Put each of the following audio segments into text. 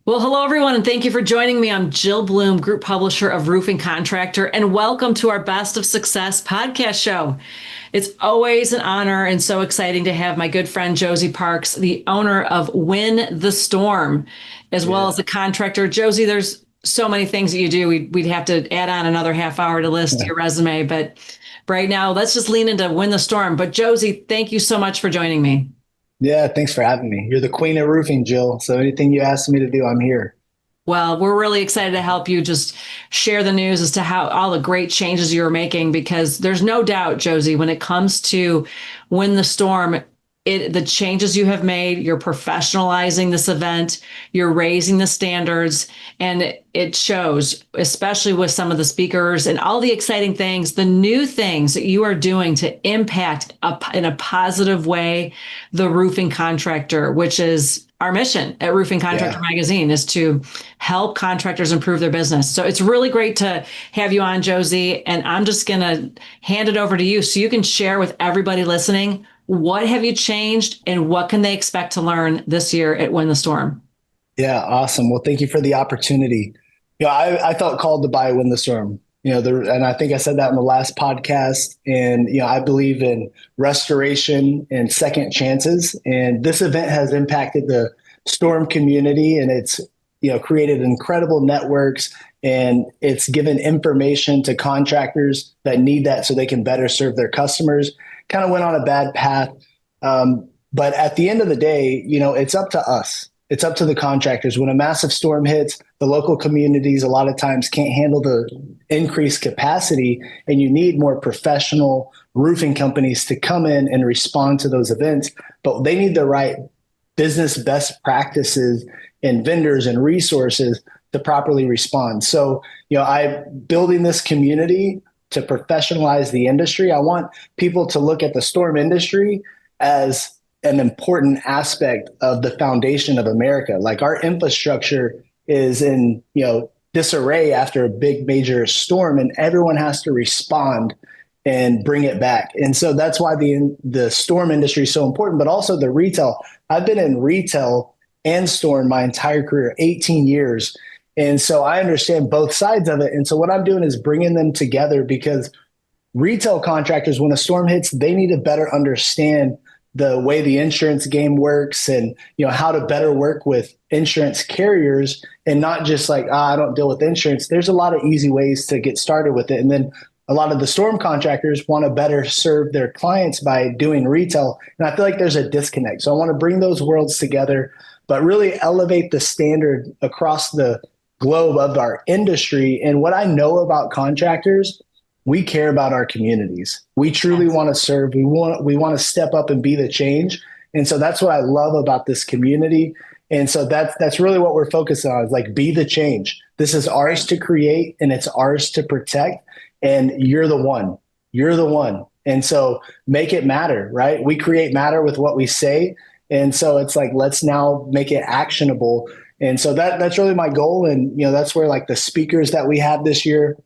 Well, hello, everyone, and thank you for joining me. I'm Jill Bloom, Group Publisher of Roofing Contractor, and welcome to our Best of Success podcast show. It's always an honor and so exciting to have my good friend Josie Parks, the owner of Win the Storm, as well as the contractor. Josie, there's so many things that you do. We'd have to add on another half hour to list your resume, but right now, let's just lean into Win the Storm. But Josie, thank you so much for joining me. Yeah, thanks for having me. You're the queen of roofing, Jill. So anything you ask me to do, I'm here. Well, we're really excited to help you just share the news as to how all the great changes you're making, because there's no doubt, Josie, when it comes to Win the Storm, the changes you have made, you're professionalizing this event, you're raising the standards, and it shows, especially with some of the speakers and all the exciting things, the new things that you are doing to impact in a positive way the roofing contractor, which is our mission at Roofing Contractor Magazine, is to help contractors improve their business. So it's really great to have you on, Josie, and I'm just going to hand it over to you so you can share with everybody listening, what have you changed and what can they expect to learn this year at Win the Storm? Yeah, awesome. Well, thank you for the opportunity. I felt called to buy Win the Storm. And I think I said that in the last podcast. And I believe in restoration and second chances. And this event has impacted the storm community, and it's created incredible networks, and it's given information to contractors that need that so they can better serve their customers. Kind of went on a bad path. But at the end of the day, it's up to us. It's up to the contractors. When a massive storm hits, the local communities a lot of times can't handle the increased capacity, and you need more professional roofing companies to come in and respond to those events. But they need the right business best practices and vendors and resources to properly respond. So, I'm building this community to professionalize the industry. I want people to look at the storm industry as an important aspect of the foundation of America. Like, our infrastructure is in, disarray after a big major storm, and everyone has to respond and bring it back. And so that's why the storm industry is so important, but also the retail. I've been in retail and storm my entire career, 18 years. And so I understand both sides of it. And so what I'm doing is bringing them together, because retail contractors, when a storm hits, they need to better understand the way the insurance game works, and how to better work with insurance carriers, and not just like, I don't deal with insurance. There's a lot of easy ways to get started with it. And then a lot of the storm contractors want to better serve their clients by doing retail. And I feel like there's a disconnect. So I want to bring those worlds together, but really elevate the standard across the globe of our industry. And what I know about contractors, we care about our communities. We truly want to serve. We want to step up and be the change. And so that's what I love about this community. And so that's really what we're focused on, is like, be the change. This is ours to create, and it's ours to protect. And you're the one. You're the one. And so make it matter, right? We create matter with what we say. And so it's like, let's now make it actionable. And so that's really my goal. And, that's where, like, the speakers that we have this year.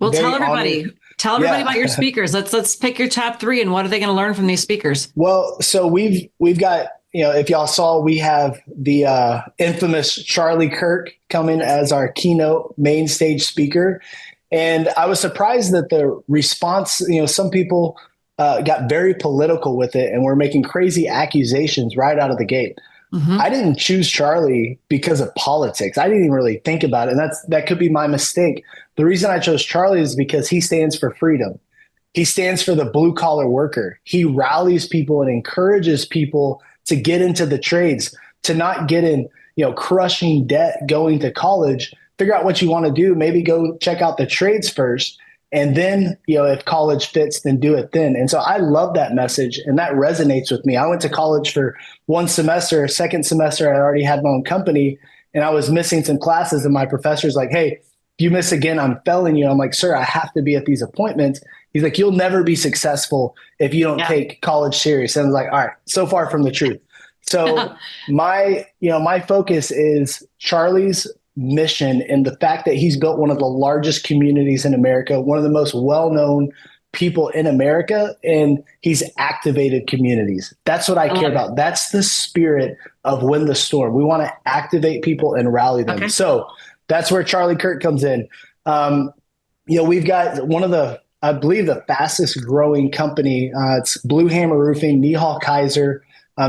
Well, tell everybody about your speakers. Let's pick your top three, and what are they going to learn from these speakers? Well, so we've got, if y'all saw, we have the infamous Charlie Kirk coming as our keynote main stage speaker. And I was surprised that the response, some people got very political with it and were making crazy accusations right out of the gate. Mm-hmm. I didn't choose Charlie because of politics. I didn't even really think about it. And that could be my mistake. The reason I chose Charlie is because he stands for freedom. He stands for the blue collar worker. He rallies people and encourages people to get into the trades, to not get in, crushing debt going to college. Figure out what you want to do. Maybe go check out the trades first. And then, if college fits, then do it then. And so I love that message, and that resonates with me. I went to college for one semester. Second semester, I already had my own company, and I was missing some classes. And my professor's like, "Hey, if you miss again, I'm failing you." I'm like, "Sir, I have to be at these appointments." He's like, "You'll never be successful if you don't take college serious." And I was like, "All right, so far from the truth." So my focus is Charlie's mission, and the fact that he's built one of the largest communities in America, one of the most well-known people in America, and he's activated communities. That's what I care about. That's the spirit of Win the Storm. We want to activate people and rally them. So that's where Charlie Kirk comes in. We've got one of I believe the fastest growing company. It's Blue Hammer Roofing, Nihal Kaiser.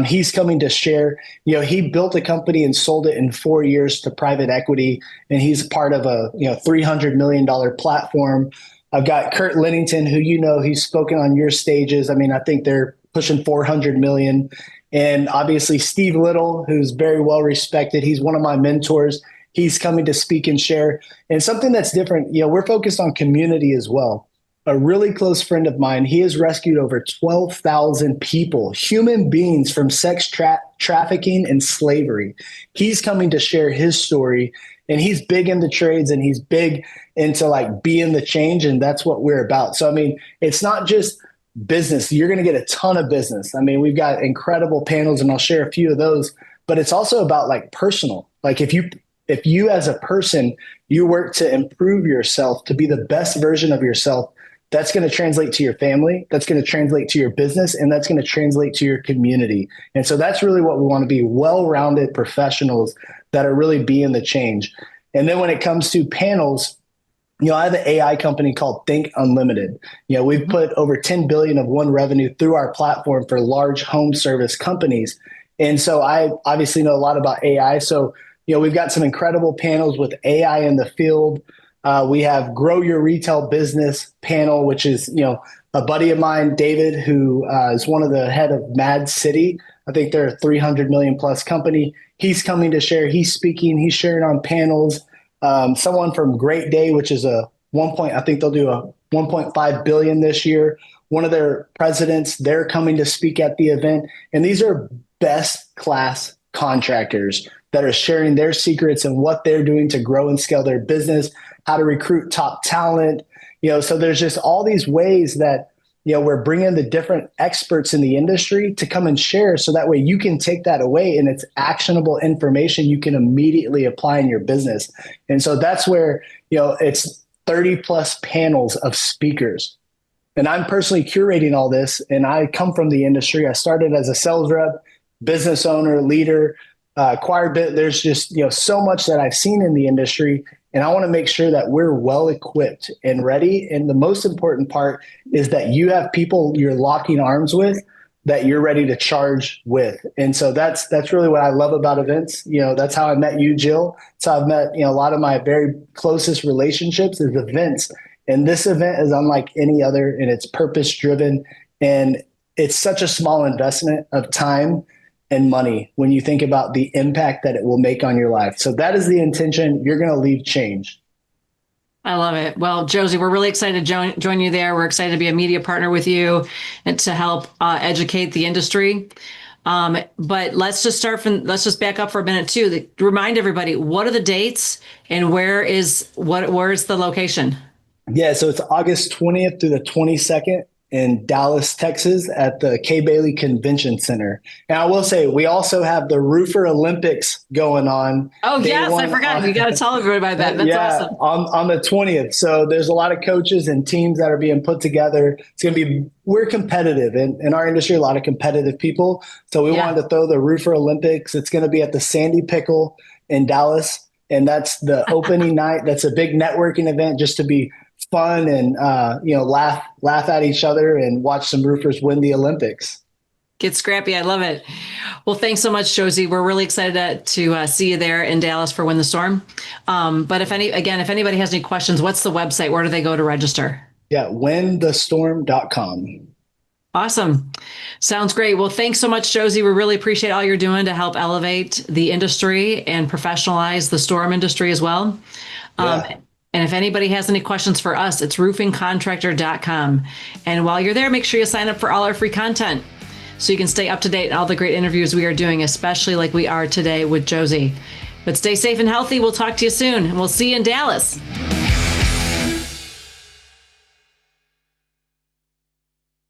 He's coming to share. He built a company and sold it in 4 years to private equity, and he's part of a $300 million platform. I've got Kurt Lennington, who he's spoken on your stages. I mean, I think they're pushing 400 million. And obviously Steve Little, who's very well respected. He's one of my mentors. He's coming to speak and share. And something that's different, we're focused on community as well. A really close friend of mine, he has rescued over 12,000 people, human beings, from sex trafficking and slavery. He's coming to share his story, and he's big into trades, and he's big into like being the change. And that's what we're about. So, I mean, it's not just business. You're going to get a ton of business. I mean, we've got incredible panels, and I'll share a few of those, but it's also about like personal. Like if you as a person, you work to improve yourself, to be the best version of yourself, that's going to translate to your family. That's going to translate to your business, and that's going to translate to your community. And so that's really what we want to be, well-rounded professionals that are really being the change. And then when it comes to panels, I have an AI company called Think Unlimited. We've put over 10 billion of revenue through our platform for large home service companies. And so I obviously know a lot about AI. So, we've got some incredible panels with AI in the field. We have Grow Your Retail Business panel, which is, a buddy of mine, David, who is one of the head of Mad City. I think they're a 300 million plus company. He's coming to share. He's speaking. He's sharing on panels. Someone from Great Day, which is I think they'll do a 1.5 billion this year. One of their presidents, they're coming to speak at the event. And these are best class contractors that are sharing their secrets and what they're doing to grow and scale their business, how to recruit top talent. So there's just all these ways that, we're bringing the different experts in the industry to come and share. So that way you can take that away and it's actionable information you can immediately apply in your business. And so that's where, it's 30 plus panels of speakers. And I'm personally curating all this, and I come from the industry. I started as a sales rep, business owner, leader, acquired bit. There's just, so much that I've seen in the industry, and I want to make sure that we're well equipped and ready. And the most important part is that you have people you're locking arms with that you're ready to charge with. And so that's really what I love about events. That's how I met you, Jill. That's how I've met, a lot of my very closest relationships is events. And this event is unlike any other, and it's purpose driven, and it's such a small investment of time and money when you think about the impact that it will make on your life. So that is the intention. You're going to leave change. I love it. Well, Josie, we're really excited to join you there. We're excited to be a media partner with you and to help educate the industry. But let's just back up for a minute too. Remind everybody, what are the dates and where's the location? Yeah, so it's August 20th through the 22nd in Dallas, Texas at the Kay Bailey Convention Center. And I will say, we also have the Roofer Olympics going on. Oh, yes, I forgot. You got to tell everybody about that. That's awesome. On the 20th. So there's a lot of coaches and teams that are being put together. We're competitive in our industry, a lot of competitive people. So we wanted to throw the Roofer Olympics. It's going to be at the Sandy Pickle in Dallas. And that's the opening night. That's a big networking event just to be fun and laugh at each other and watch some roofers win the Olympics. Get scrappy. I love it. Well, thanks so much, Josie. We're really excited to see you there in Dallas for Win the Storm. But if anybody has any questions, what's the website? Where do they go to register? Yeah, winthestorm.com. Awesome. Sounds great. Well, thanks so much, Josie. We really appreciate all you're doing to help elevate the industry and professionalize the storm industry as well. And if anybody has any questions for us, it's roofingcontractor.com. And while you're there, make sure you sign up for all our free content so you can stay up to date on all the great interviews we are doing, especially like we are today with Josie. But stay safe and healthy. We'll talk to you soon, and we'll see you in Dallas.